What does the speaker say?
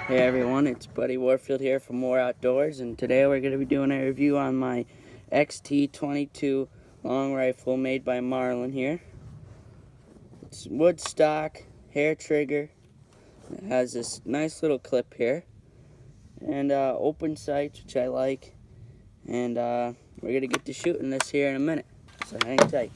Hey everyone, it's Buddy Warfield here from More Outdoors, and today we're going to be doing a review on my XT22 long rifle made by Marlin here. It's wood stock, hair trigger. It has this nice little clip here, and open sights, which I like. And we're going to get to shooting this here in a minute, so hang tight.